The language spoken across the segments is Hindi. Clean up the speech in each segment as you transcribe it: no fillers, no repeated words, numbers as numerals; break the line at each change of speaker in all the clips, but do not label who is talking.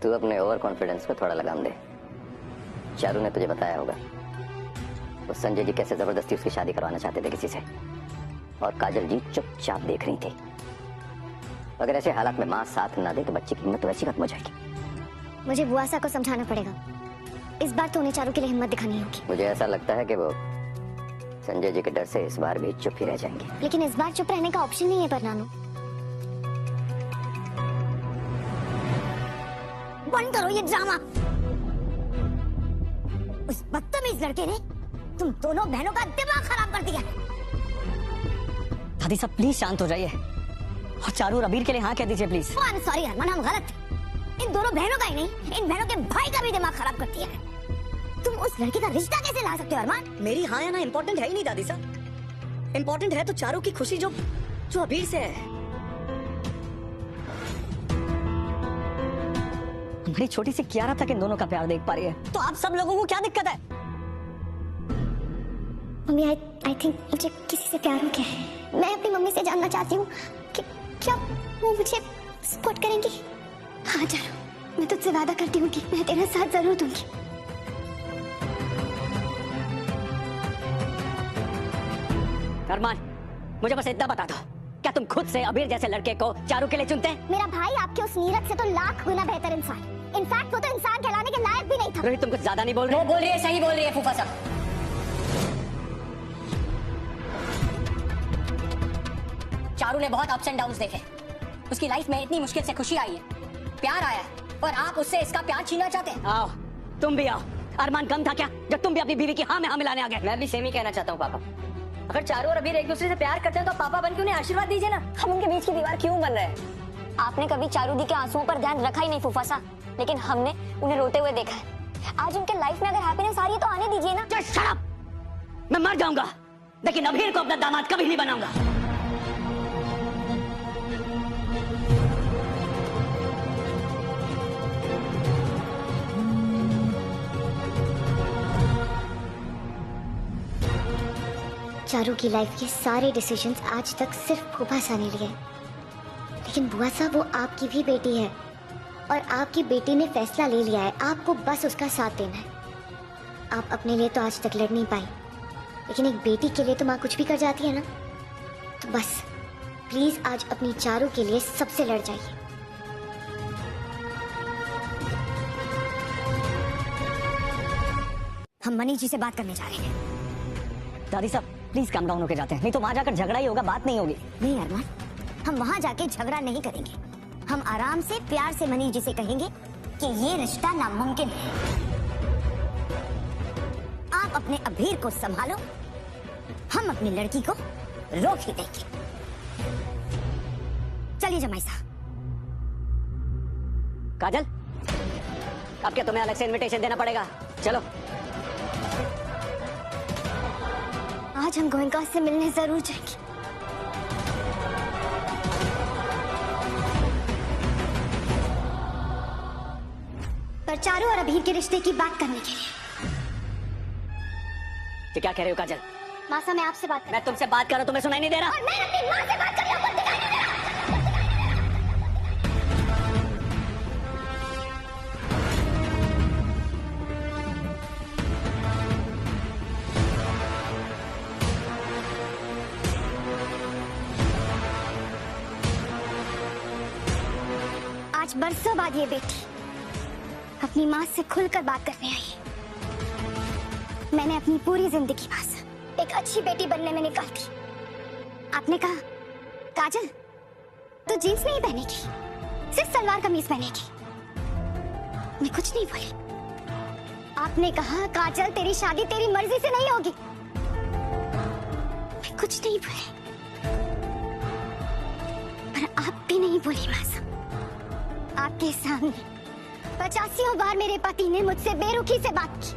तू अपने ओवर कॉन्फिडेंस को थोड़ा लगाम दे। चारू ने तुझे बताया होगा वो संजय जी कैसे जबरदस्ती उसकी शादी करवाना चाहते थे किसी से, और काजल जी चुपचाप देख रही थी। अगर ऐसे हालात में माँ साथ ना दे तो बच्चे की हिम्मत वैसी खत्म हो जाएगी।
मुझे बुआसा को समझाना पड़ेगा। इस बार तो उन्हें चारू के लिए हिम्मत दिखानी होगी।
मुझे ऐसा लगता है कि वो संजय जी के डर से इस बार भी चुप ही रह जाएंगे।
लेकिन इस बार चुप रहने का ऑप्शन नहीं है परनानो। बंद करो ये ड्रामा। उस बदतमीज लड़के ने तुम दोनों बहनों का दिमाग खराब कर दिया।
दादी साहब प्लीज शांत हो जाइए और चारू और अबीर के लिए हाँ कह दीजिए प्लीज।
सॉरी अरमान, हम गलत थे। इन दोनों बहनों का ही नहीं, इन बहनों के भाई का भी दिमाग खराब कर दिया है। तुम उस लड़के का रिश्ता कैसे ला सकते हो अरमान?
मेरी हाँ या ना इम्पोर्टेंट है ही नहीं दादी साहब। इम्पोर्टेंट है तो चारू की खुशी जो अबीर से है। हमारी छोटी सी कियारा तक इन दोनों का प्यार देख पा रही है, तो आप सब लोगों को क्या दिक्कत है?
मम्मी आई थिंक मुझे किसी से प्यार हो गया है। मैं अपनी मम्मी से जानना चाहती हूँ कि क्या वो मुझे सपोर्ट करेंगी। हाँ चारू, मैं तुझसे वादा करती हूँ कि मैं तेरा साथ जरूर दूंगी।
अरमान, मुझे बस इतना बता दो, क्या तुम खुद से अबीर जैसे लड़के को चारू के लिए चुनते?
मेरा भाई आपके उस नीरज से तो लाख गुना बेहतर इंसान। इनफैक्ट वो तो इंसान कहलाने के लायक भी नहीं था।
रोहित तुम कुछ ज्यादा नहीं बोल रहे?
वो बोल रही है, सही बोल रही है फूफा साहब। चारू ने बहुत अप्स एंड डाउन्स देखे। उसकी लाइफ में इतनी मुश्किल से खुशी आई है, प्यार आया है, और आप उससे इसका प्यार छीनना चाहते हैं।
आओ, तुम भी आओ। अरमान कम था क्या जब तुम भी अपनी बीवी की हाँ में हाँ मिलाने आ गए?
मैं भी सेम ही कहना चाहता हूँ पापा। अगर चारू और अबीर एक दूसरे से प्यार करते हैं तो पापा बन के उन्हें आशीर्वाद दीजिए ना। हम उनके बीच की दीवार क्यों बन रहे हैं?
आपने कभी चारू दी के आंसुओं पर ध्यान रखा ही नहीं फूफा सा, लेकिन हमने उन्हें रोते हुए देखा है। आज उनके लाइफ में अगर हैप्पीनेस आ रही है तो आने दीजिए ना।
Just shut up! मैं मर जाऊंगा लेकिन अबीर को अपना दामाद कभी नहीं बनाऊंगा।
चारू की लाइफ के सारे डिसीजंस आज तक सिर्फ फूफा सा ने लिए, लेकिन बुआ साहब वो आपकी भी बेटी है और आपकी बेटी ने फैसला ले लिया है। आपको बस उसका साथ देना है। आप अपने लिए तो आज तक लड़ नहीं पाई, लेकिन एक बेटी के लिए तो माँ कुछ भी कर जाती है ना। तो बस प्लीज आज अपनी चारू के लिए सबसे लड़ जाइए। हम मनीष जी से बात करने जा रहे हैं।
दादी साहब प्लीज काम डाउन होके जाते हैं, नहीं तो वहां जाकर झगड़ा ही होगा, बात नहीं होगी।
नहीं अरमान, हम वहां जाके झगड़ा नहीं करेंगे। हम आराम से प्यार से मनीष जी से कहेंगे कि ये रिश्ता नामुमकिन है। आप अपने अबीर को संभालो, हम अपनी लड़की को रोक ही देंगे। चलिए जमाई साहब।
काजल, अब क्या तुम्हें अलग से इनविटेशन देना पड़ेगा? चलो।
आज हम गोयनका से मिलने जरूर जाएंगे। पर चारू और अबीर के रिश्ते की बात करने के लिए।
तो क्या कह रहे हो काजल?
मासा मैं आपसे बात कर।
मैं तुमसे बात कर रहा हूं, तुम्हें सुनाई नहीं दे रहा?
और मैं अपनी माँ से बात कर रही हूं, आपको दिखाई नहीं दे रहा? आज बरसों बाद ये बेटी अपनी माँ से खुलकर बात करने आई। मैंने अपनी पूरी जिंदगी बस एक अच्छी बेटी बनने में निकाल दी। आपने कहा काजल तू जीन्स नहीं पहनेगी, सिर्फ सलवार कमीज पहनेगी। मैं कुछ नहीं बोली। आपने कहा काजल तेरी शादी तेरी मर्जी से नहीं होगी। मैं कुछ नहीं बोली। पर आप भी नहीं बोली मासा। आपके सामने 85 बार मेरे पति ने मुझसे बेरुखी से बात की,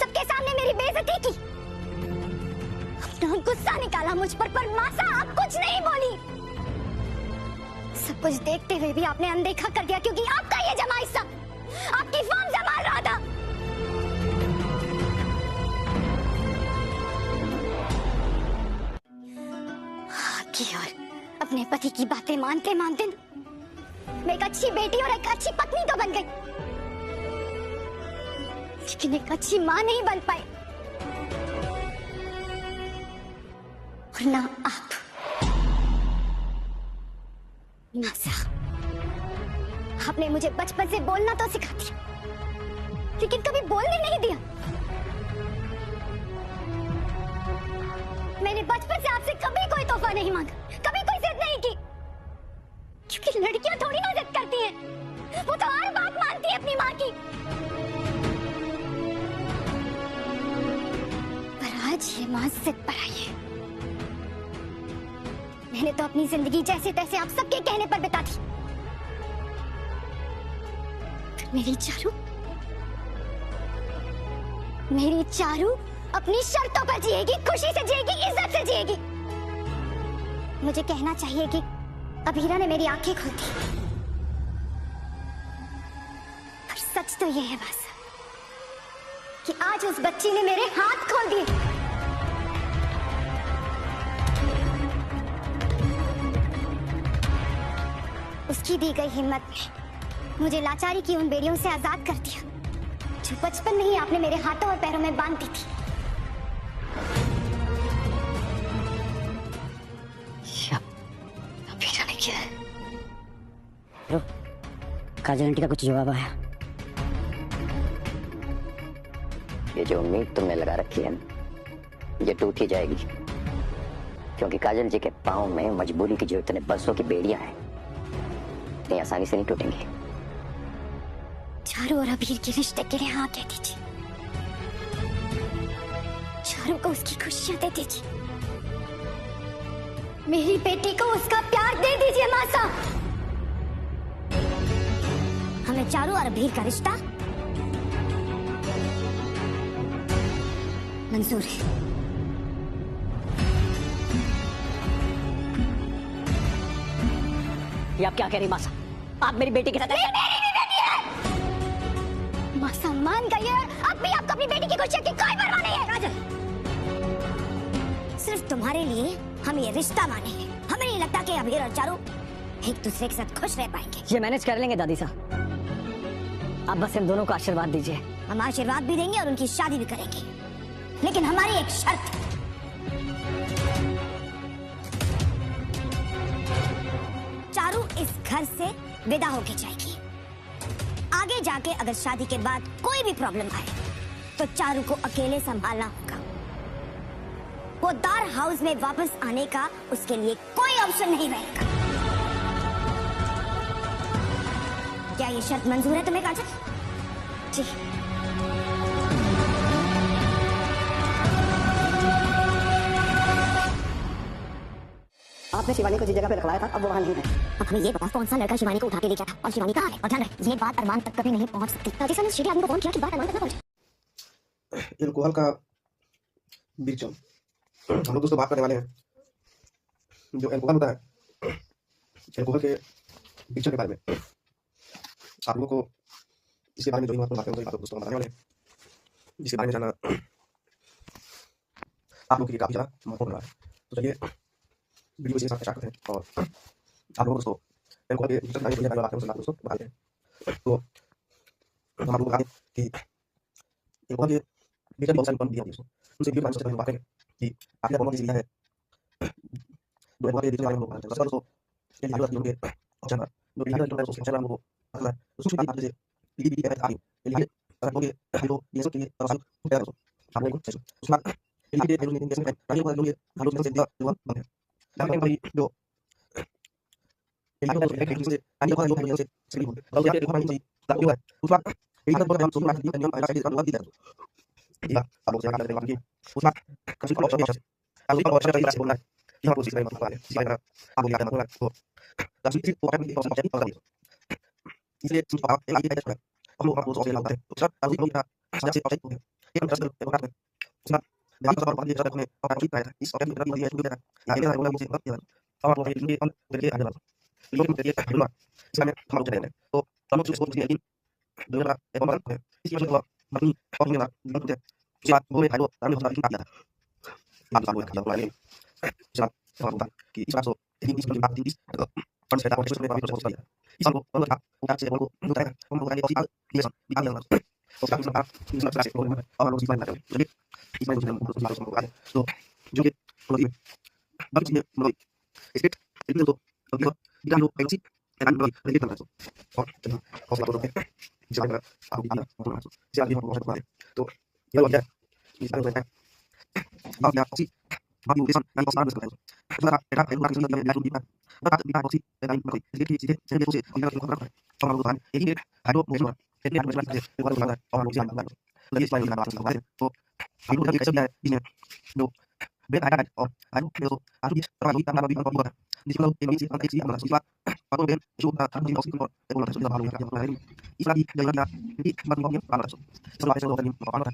सबके सामने मेरी बेइज्जती की, अपना गुस्सा निकाला मुझ पर मासा आप कुछ नहीं बोली। सब कुछ देखते हुए भी आपने अनदेखा कर दिया, क्योंकि आपका ये जमाई सब आपकी फॉर्म संभाल रहा था। आपकी और अपने पति की बातें मानते मानते मैं एक अच्छी बेटी और एक अच्छी पत्नी तो बन गई, लेकिन एक अच्छी मां नहीं बन पाई। और ना आप, नासा, आपने मुझे बचपन से बोलना तो सिखा दिया, लेकिन कभी बोलने नहीं दिया। मैंने बचपन से आपसे कभी कोई तोहफा नहीं मांगा, कभी कोई जिद नहीं की, क्योंकि लड़कियां थोड़ी ना जिद करती हैं, वो तो हर बात मानती है अपनी माँ की। पर आज ये माँ जिद पर आई है। मैंने तो अपनी जिंदगी जैसे तैसे आप सबके कहने पर बिता दी, फिर मेरी चारू अपनी शर्तों पर जिएगी, खुशी से जिएगी, इज्जत से जिएगी। मुझे कहना चाहिए कि अब हीरा ने मेरी आंखें खोल दी, पर सच तो यह है बस कि आज उस बच्ची ने मेरे हाथ खोल दिए। उसकी दी गई हिम्मत ने मुझे लाचारी की उन बेड़ियों से आजाद कर दिया जो बचपन में ही आपने मेरे हाथों और पैरों में बांध दी थी।
हीरा ने किया है। लो, काजल आंटी का कुछ जवाब आया?
ये जो उम्मीद तुमने लगा रखी है ना, ये टूट ही जाएगी, क्योंकि काजल जी के पाँव में मजबूरी की जो इतने बरसों की बेड़ियां हैं, इतनी आसानी से नहीं टूटेंगी।
चारू और अबीर के रिश्ते के लिए हाँ कह दीजिए, चारू को उसकी खुशियां दे दीजिए, मेरी बेटी को उसका प्यार दे दीजिए। मासा, हमें चारू और अबीर का रिश्ता मंजूर है।
ये आप क्या कह रही मासा? आप मेरी बेटी के साथ?
मेरी भी बेटी है। मासा मान गई है, अब भी आपको अपनी बेटी की खुशियों की कोई परवाह नहीं है। काजल, सिर्फ तुम्हारे लिए हम ये रिश्ता माने हैं। हमें नहीं लगता कि अबीर और चारू एक दूसरे के साथ खुश रह पाएंगे।
ये मैनेज कर लेंगे दादी साहब, आप बस इन दोनों को आशीर्वाद दीजिए।
हम आशीर्वाद भी देंगे और उनकी शादी भी करेंगे, लेकिन हमारी एक शर्त है। चारू इस घर से विदा होके जाएगी। आगे जाके अगर शादी के बाद कोई भी प्रॉब्लम आए तो चारू को अकेले संभालना होगा। वो दार हाउस में वापस आने का उसके लिए कोई ऑप्शन नहीं रहेगा। क्या ये शर्त मंजूर है तुम्हें काजल? जी।
आपने शिवानी को जिस जगह पे रखवाया था, अब वो वहाँ नहीं है।
अब हमें ये बता कौन सा लड़का शिवानी को उठा के ले गया था और शिवानी कहाँ है? और ध्यान रहे, ये बात अरमान तक कभी नहीं पहुंच सकती। राजेश ने श्री आदमी को फोन किया कि बात अरमान तक ना पहुंचे।
एल्कोहल का बीच हम लोग दोस्तों बात करने वाले हैं। जो एल्कोहल होता है, एल्कोहल के पिक्चर के बारे में आप लोगों को इसके बारे में जो भी बातें हैं दोस्तों को बताने वाले हैं, जिसके बारे में जानना आप लोगों के लिए काफी ज़्यादा महत्वपूर्ण रहा है। तो चलिए वीडियो के साथ स्टार्ट करते हैं और आप लोगों को दोस्तों एल्कोहल के पिक्चर के बारे में बातें दोस्तों बताते हैं। तो हम आप लोग बता दें कि एल्कोहल के पिक्चर बहुत सारी कौन दिया दोस्तों, उनसे वीडियो सबसे पहले बात करें कि आखिर कौन सी चीज़ें हैं जो एल्कोहल के पिक्चर के बारे में बताते हैं। सबसे दोस्तों ये वीडियो के ऑप्शन है, जो वीडियो के दोस्तों ऑप्शन हम लोग आता है तो सूची बात जैसे लीड की आ रही है, लीड अगर लोगे वीडियो ये सब के लिए आसान हो जाएगा दोस्तों। आप लोगों को उसके बाद लीड के वीडियो के रानी को लोगे हम लोग से दिया जो बन है लाइन भाई जो लीड को एक से अन्य को योग से सही हो और यहाँ पे देखो हम सही लागू है। उस बाद लीड को हम सुन रहे हैं नियम ऐसा है अनुवाद दिया है। या आप लोग जाकर देखो कि उस बाद किसी को ऑप्शन है अभी को ऑप्शन है बोलना है यहाँ कोशिश करें मतलब है इसी तरह आप लोग याद रखना तो तभी सिर्फ वो अपनी ऑप्शन चेक कर लीजिए। इसलिए आप एक आगे है हम लोग आपको ऑप्शन लगाते हैं तो सर अभी लोग का सबसे ऑप्शन हो गया ये हम 10 मिनट करते हैं उसका ध्यान से बात ये करने और आप ठीक है इस ऑप्शन की तरफ ये शुरू करना आगे वाला मुझे बात किया और वो ये ऑन करके आगे बढ़ो लोग करके बोलना इसमें हम लोग चलेंगे तो हम लोग इसको लेकिन दो जगह एक बार है इसी वजह से मनी और ये ना तो उसके बाद वो भाई वो हमने होता है किया आप लोग का बोला नहीं जब और कि इस बात को इस बात की फंड सेटअप और इसमें बात कर सकते हैं इस को no te como que hay y eso y hablan o sea una clase o ahora los iban a hacer yo y me gusta mucho los como vale so yo que lo digo va a ser no es que el minuto lo digo digamos pero sí eran no le quitan eso o sea todo que ya va a hablar con eso ya digo no se puede to ya lo ya y sabe que va ya sí va a utilizar la cosa de eso era una cuestión de la unidad va a diga sí era no es que si se ve eso y no lo contrata ahora lo dan y ni a no no es que no es la que el cuadro ahora lo llaman la es para la base vale to hay una que se llama dinero no ve a o a no pero a tu para lo tan la vida no diciendo que no dice antes sí a la sociedad para ver yo una tan no sino de una sociedad para lo que y para y de la y más bien para eso solo eso lo tenemos para